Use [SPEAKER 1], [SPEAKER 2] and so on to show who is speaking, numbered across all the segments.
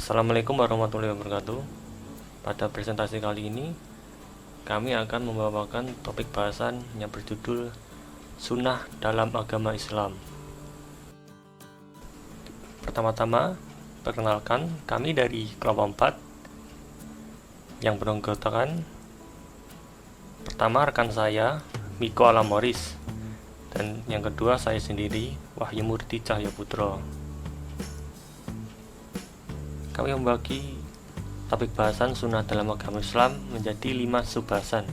[SPEAKER 1] Assalamualaikum warahmatullahi wabarakatuh. Pada presentasi kali ini, kami akan membawakan topik bahasan yang berjudul Sunnah dalam Agama Islam. Pertama-tama, perkenalkan kami dari kelompok 4 yang beranggotakan pertama rekan saya, Miko Alamoris, dan yang kedua saya sendiri, Wahyu Murti Cahyo Putro. Kami membagi topik bahasan sunnah dalam agama Islam menjadi 5 subbahasan,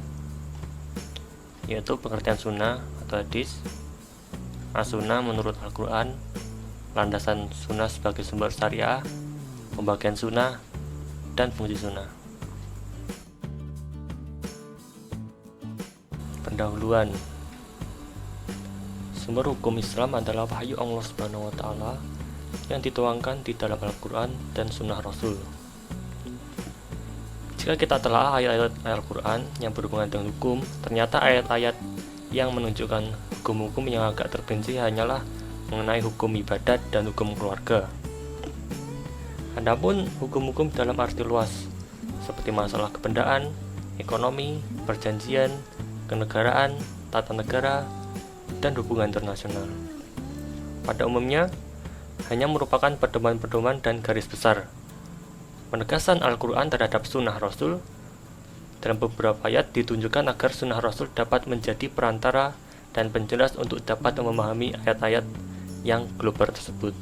[SPEAKER 1] yaitu pengertian sunnah atau hadis, as-sunnah menurut Al-Quran, landasan sunnah sebagai sumber syariah, pembagian sunnah, dan fungsi sunnah. Pendahuluan. Sumber hukum Islam adalah wahyu Allah Subhanahu wa Ta'ala yang dituangkan di dalam Al-Quran dan Sunnah Rasul. Jika kita telah ayat-ayat Al-Quran yang berhubungan dengan hukum, ternyata ayat-ayat yang menunjukkan hukum-hukum yang agak terperinci hanyalah mengenai hukum ibadat dan hukum keluarga. Adapun hukum-hukum dalam arti luas, seperti masalah kebendaan, ekonomi, perjanjian, kenegaraan, tata negara, dan hubungan internasional, pada umumnya hanya merupakan pedoman-pedoman dan garis besar. Penegasan Al-Quran terhadap sunnah Rasul dalam beberapa ayat ditunjukkan agar sunnah Rasul dapat menjadi perantara dan penjelas untuk dapat memahami ayat-ayat yang global tersebut.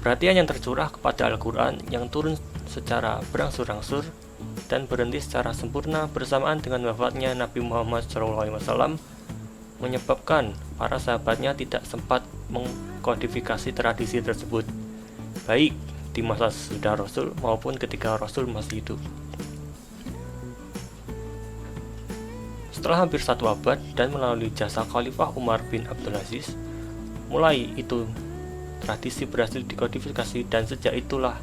[SPEAKER 1] Perhatian yang tercurah kepada Al-Quran yang turun secara berangsur-angsur dan berhenti secara sempurna bersamaan dengan wafatnya Nabi Muhammad SAW menyebabkan para sahabatnya tidak sempat mengkodifikasi tradisi tersebut, baik di masa sesudah Rasul maupun ketika Rasul masih hidup. Setelah hampir 1 abad dan melalui jasa Khalifah Umar bin Abdul Aziz, mulai itu tradisi berhasil dikodifikasi, dan sejak itulah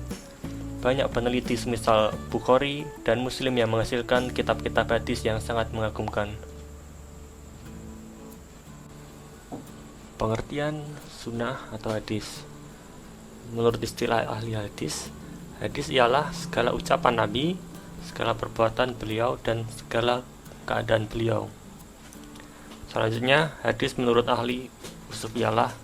[SPEAKER 1] banyak peneliti semisal Bukhari dan Muslim yang menghasilkan kitab-kitab hadis yang sangat mengagumkan. Pengertian sunnah atau hadis. Menurut istilah ahli hadis, hadis ialah segala ucapan Nabi, segala perbuatan beliau, dan segala keadaan beliau. Selanjutnya, hadis menurut ahli usul ialah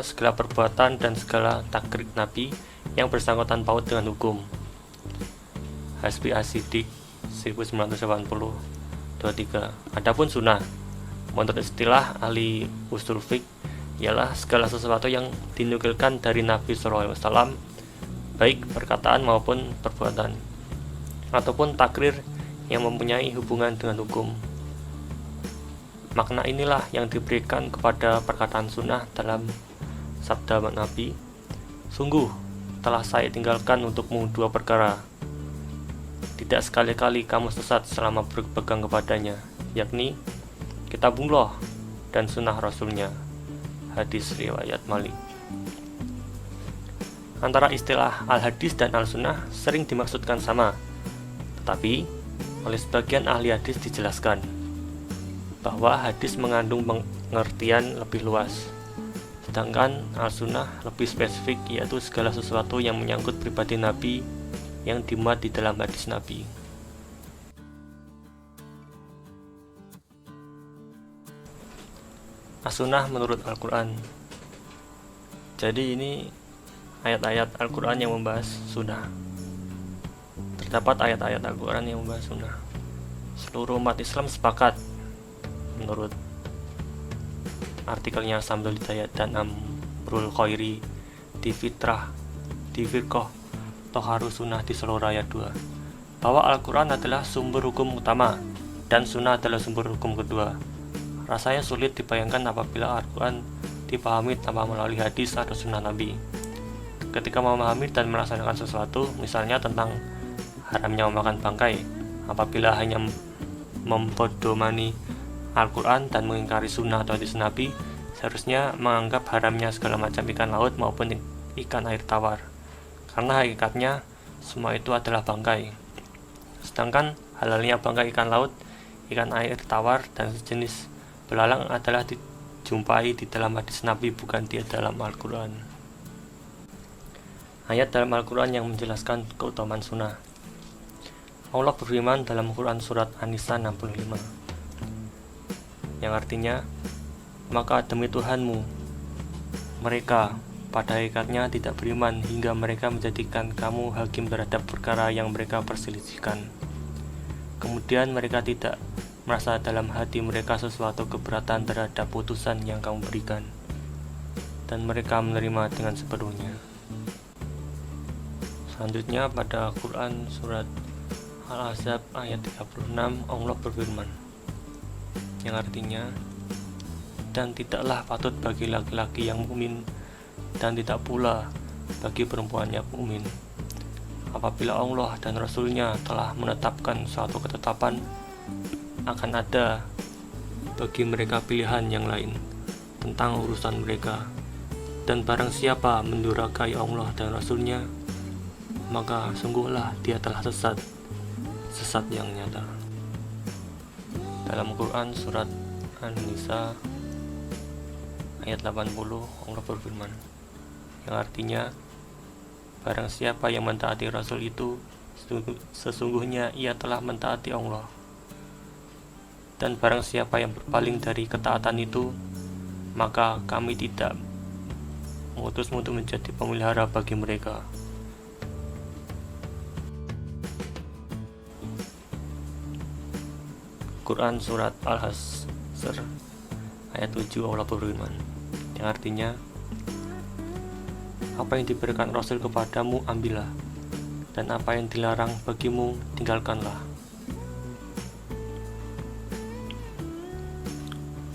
[SPEAKER 1] segala perbuatan dan segala takrir Nabi yang bersangkutan paut dengan hukum. Hasbi As-Siddiq 1980-23. Adapun sunnah menurut istilah ahli usul fiqh ialah segala sesuatu yang dinukilkan dari Nabi SAW, baik perkataan maupun perbuatan, ataupun takrir yang mempunyai hubungan dengan hukum. Makna inilah yang diberikan kepada perkataan sunnah dalam sabda Nabi, "Sungguh telah saya tinggalkan untukmu 2 perkara. Tidak sekali-kali kamu sesat selama berpegang kepadanya, yakni Kitabullah dan sunnah Rasulnya." Hadis riwayat Malik. Antara istilah al-hadis dan al-sunnah sering dimaksudkan sama, tetapi oleh sebagian ahli hadis dijelaskan bahwa hadis mengandung pengertian lebih luas, sedangkan al-sunnah lebih spesifik, yaitu segala sesuatu yang menyangkut pribadi Nabi yang dimuat di dalam hadis Nabi. As-sunnah menurut Al-Quran. Jadi ini ayat-ayat Al-Quran yang membahas sunnah. Terdapat ayat-ayat Al-Quran yang membahas sunnah. Seluruh umat Islam sepakat menurut artikelnya Samsul Hidayat dan Amrul Khairi di Firqah Toharus Sunnah di seluruh ayat 2, bahwa Al-Quran adalah sumber hukum utama dan sunnah adalah sumber hukum kedua. Rasanya sulit dibayangkan apabila Al-Quran dipahami tanpa melalui hadis atau sunnah Nabi. Ketika memahami dan melaksanakan sesuatu, misalnya tentang haramnya memakan bangkai, apabila hanya mempedomani Al-Quran dan mengingkari sunnah atau hadis Nabi, seharusnya menganggap haramnya segala macam ikan laut maupun ikan air tawar, karena hakikatnya semua itu adalah bangkai. Sedangkan halalnya bangkai ikan laut, ikan air tawar, dan sejenis belalang adalah jumpai di dalam hadis Nabi, bukan di dalam Al-Quran. Ayat dalam Al-Quran yang menjelaskan keutamaan sunnah. Allah berfirman dalam Quran surat An-Nisa 65, yang artinya, maka demi Tuhanmu, mereka pada hakikatnya tidak beriman hingga mereka menjadikan kamu hakim terhadap perkara yang mereka perselisihkan. Kemudian mereka tidak merasa dalam hati mereka sesuatu keberatan terhadap putusan yang kamu berikan, dan mereka menerima dengan sepenuhnya. Selanjutnya pada Quran surat Al-Ahzab ayat 36, Allah berfirman, yang artinya, dan tidaklah patut bagi laki-laki yang mukmin dan tidak pula bagi perempuan yang mukmin apabila Allah dan Rasul-Nya telah menetapkan suatu ketetapan, akan ada bagi mereka pilihan yang lain tentang urusan mereka, dan barang siapa mendurhakai Allah dan Rasul-Nya, maka sungguhlah dia telah sesat yang nyata. Dalam Quran surat An-Nisa ayat 80, Allah berfirman, yang artinya, barang siapa yang mentaati Rasul itu, sesungguhnya ia telah mentaati Allah. Dan barang siapa yang berpaling dari ketaatan itu, maka kami tidak mengutusmu untuk menjadi pemelihara bagi mereka. Quran surat Al-Hasr ayat 7, Allah berfirman, yang artinya, apa yang diberikan Rasul kepadamu ambillah, dan apa yang dilarang bagimu tinggalkanlah.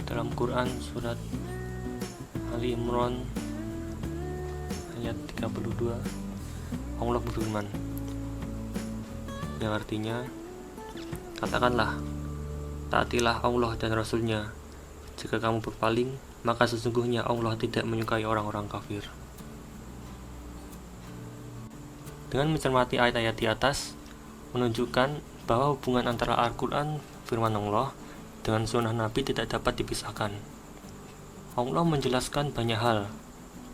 [SPEAKER 1] Dalam Quran surat Ali Imran ayat 32, Allah berfirman, yang artinya, katakanlah, taatilah Allah dan Rasul-Nya. Jika kamu berpaling, maka sesungguhnya Allah tidak menyukai orang-orang kafir. Dengan mencermati ayat-ayat di atas, menunjukkan bahwa hubungan antara Al-Quran, firman Allah, dengan sunnah Nabi tidak dapat dipisahkan. Allah menjelaskan banyak hal,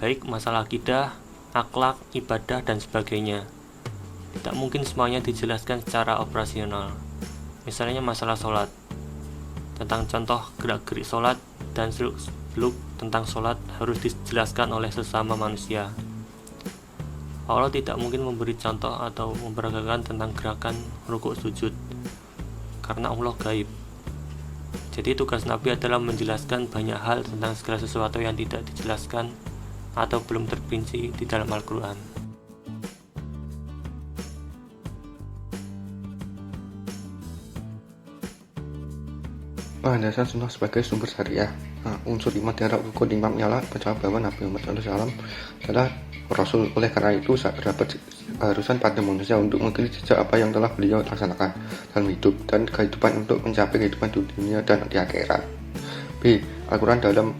[SPEAKER 1] baik masalah akidah, akhlak, ibadah, dan sebagainya. Tidak mungkin semuanya dijelaskan secara operasional. Misalnya masalah sholat, tentang contoh gerak-gerik sholat, dan seluk-beluk tentang sholat harus dijelaskan oleh sesama manusia. Allah tidak mungkin memberi contoh atau memperagakan tentang gerakan rukuk sujud, karena Allah gaib. Jadi tugas Nabi adalah menjelaskan banyak hal tentang segala sesuatu yang tidak dijelaskan atau belum terperinci di dalam Al-Quran.
[SPEAKER 2] Landasan sunnah sebagai sumber syariah. Unsur iman terhadap rukun imam ialah percaya bahwa Nabi Muhammad SAW adalah Rasul. Oleh karena itu, terdapat keharusan pada manusia untuk mengikuti jejak apa yang telah beliau laksanakan dalam hidup dan kehidupan untuk mencapai kehidupan di dunia dan di akhirat. B. Dalam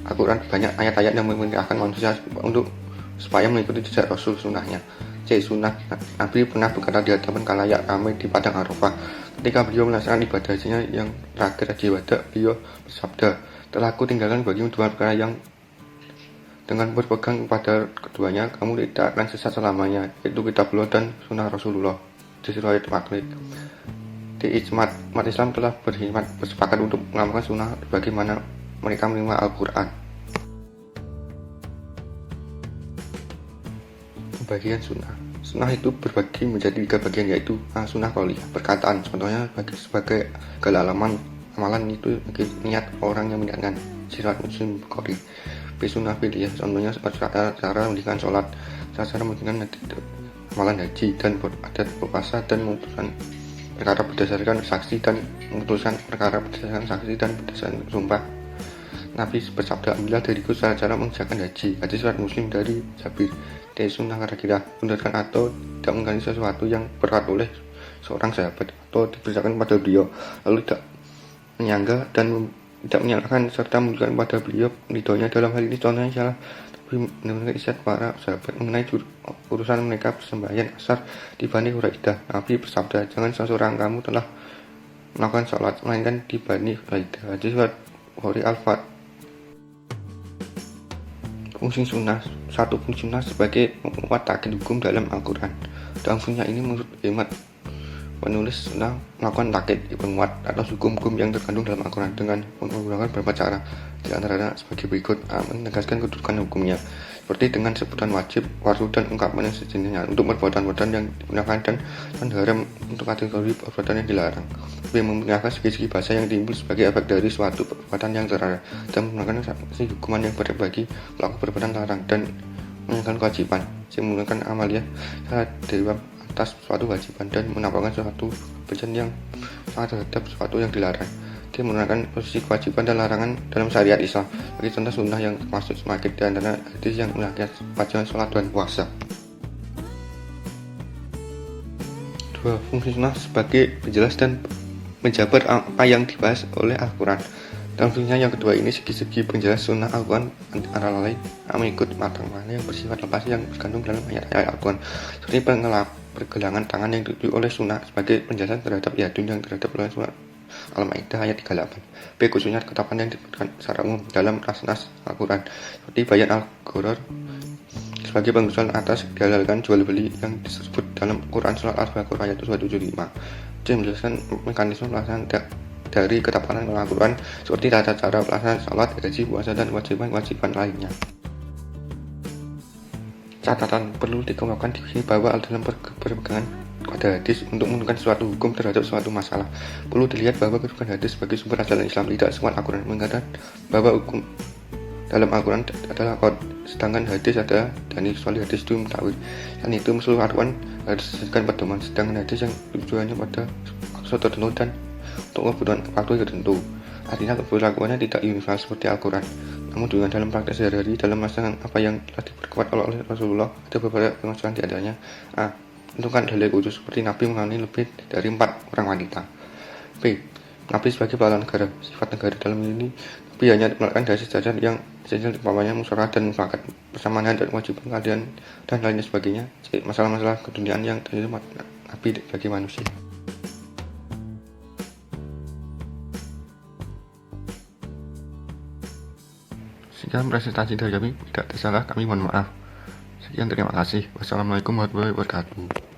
[SPEAKER 2] Al-Quran banyak ayat-ayat yang memerintahkan manusia untuk supaya mengikuti jejak Rasul sunnahnya. C. Sunnah Nabi pernah berkata di hadapan khalayak ramai di padang Arafah ketika beliau melaksanakan ibadahnya yang terakhir di Wada. Beliau bersabda, telah aku tinggalkan bagimu dua perkara yang dengan berpegang kepada keduanya kamu tidak akan sesat selamanya, yaitu kitabullah dan sunnah Rasulullah. Di riwayat Maklid. Di ijma' umat Islam telah bersepakat untuk mengamalkan sunnah bagaimana mereka menerima Al-Quran. Pembagian sunnah. Sunnah itu berbagi menjadi 3 bagian, yaitu sunnah qauliyah, perkataan, contohnya sebagai kelalaman amalan itu niat orang yang meniatkan, sirat Muslim Bukhari. B. Sunnah fi'liyah, contohnya cara mendirikan sholat, cara mendirikan amalan haji, dan adat puasa, dan memutuskan perkara berdasarkan saksi, dan memutuskan perkara berdasarkan saksi dan berdasarkan sumpah. Nabi bersabda, ambillah dariku cara mengerjakan haji. Hadis riwayat Muslim dari Jabir. D. Sunnah karakirah, benarkan atau tidak mengganti sesuatu yang berat oleh seorang sahabat atau diberitakan pada beliau, lalu tidak menyangga dan tidak menyalahkan serta menunjukkan pada beliau ridhonya. Dalam hal ini contohnya salah Nabi mendengarkan isyarat para sahabat mengenai urusan mereka persembahyan asar di Bani Quraidah. Nabi bersabda, jangan seseorang kamu telah melakukan sholat melainkan di Bani Quraidah. Hadis riwayat Bukhari Al-Fat. Fungsi sunnah. Satu fungsi sunnah sebagai menguat takkid hukum dalam Al-Quran. Dalam fungsinya ini menurut hemat penulis sunnah melakukan takkid penguat atas hukum-hukum yang terkandung dalam Al-Quran dengan menggunakan beberapa cara. Di antaranya sebagai berikut: menegaskan kedudukan hukumnya, seperti dengan sebutan wajib, fardu, dan ungkapan yang sejenisnya untuk perbuatan-perbuatan yang digunakan dan haram untuk kategori perbuatan yang dilarang. B. Memperlihatkan segi-segi bahasa yang timbul sebagai efek dari suatu perbuatan yang terlarang dan menggunakan sanksi hukuman yang berat bagi pelaku perbuatan larang dan menunjukkan kewajiban. C. Menggunakan amaliyah secara derivat atas suatu kewajiban dan menampakkan suatu kebencian yang sangat terhadap suatu yang dilarang. Dia menggunakan posisi kewajiban dan larangan dalam syariat Islam. Bagi contoh sunnah yang termasuk semakin di antara hadis yang menyatakan kewajiban sholat dan puasa. 2. Fungsi sunnah sebagai penjelas dan menjabar apa yang dibahas oleh Al-Quran. Dalam fungsinya yang kedua ini, segi-segi penjelas sunnah Al-Quran antara lain mengikut matang mana yang bersifat lepas yang terkandung dalam ayat-ayat Al-Quran, seperti pergelangan tangan yang ditunjuk oleh sunnah sebagai penjelasan terhadap yadun yang terhadap sunnah Al-Maidah ayat 38. B. Khususnya ketetapan yang diberikan secara umum dalam nas Al-Quran, seperti bayan Al-Ghuror sebagai pengusulan atas dihalalkan jual beli yang disebut dalam Quran surat Al-Baqarah ayat 275. C. Menjelaskan mekanisme pelaksanaan dari ketetapan Al-Quran, seperti tata cara pelaksanaan salat, haji, puasa, dan kewajiban-kewajiban lainnya. Catatan: perlu dikemukakan di sini bahwa dalam berpegangan pada hadis untuk menentukan suatu hukum terhadap suatu masalah, perlu dilihat bahwa kedudukan hadis sebagai sumber ajaran Islam tidak sekuat Al-Quran, mengatakan bahwa hukum dalam Al-Quran adalah qad, sedangkan hadis adalah dalil, kecuali hadis itu mutakwil. Dan itu seluruh Al-Quran harus dijadikan pedoman, sedangkan hadis yang tujuannya pada maksud tertentu dan untuk kebutuhan waktu tertentu. Artinya keberlakuannya tidak universal seperti Al-Quran. Namun dengan dalam praktek sehari-hari dalam melaksanakan apa yang telah diperkuat oleh Rasulullah, ada beberapa pengajaran di antaranya: A. Tentukan dalil khusus seperti Nabi mengalami lebih dari 4 orang wanita. B. Nabi sebagai kepala negara, sifat negara dalam ini Nabi hanya melakukan dari sejajar yang esensial, umpamanya musyawarah dan mufakat, persamaan dan kewajiban keadilan dan lainnya sebagainya. C. Masalah-masalah keduniaan yang terjadi Nabi bagi manusia. Sekian presentasi dari kami, tidak tersalah kami mohon maaf. Sekian, terima kasih. Wassalamualaikum warahmatullahi wabarakatuh.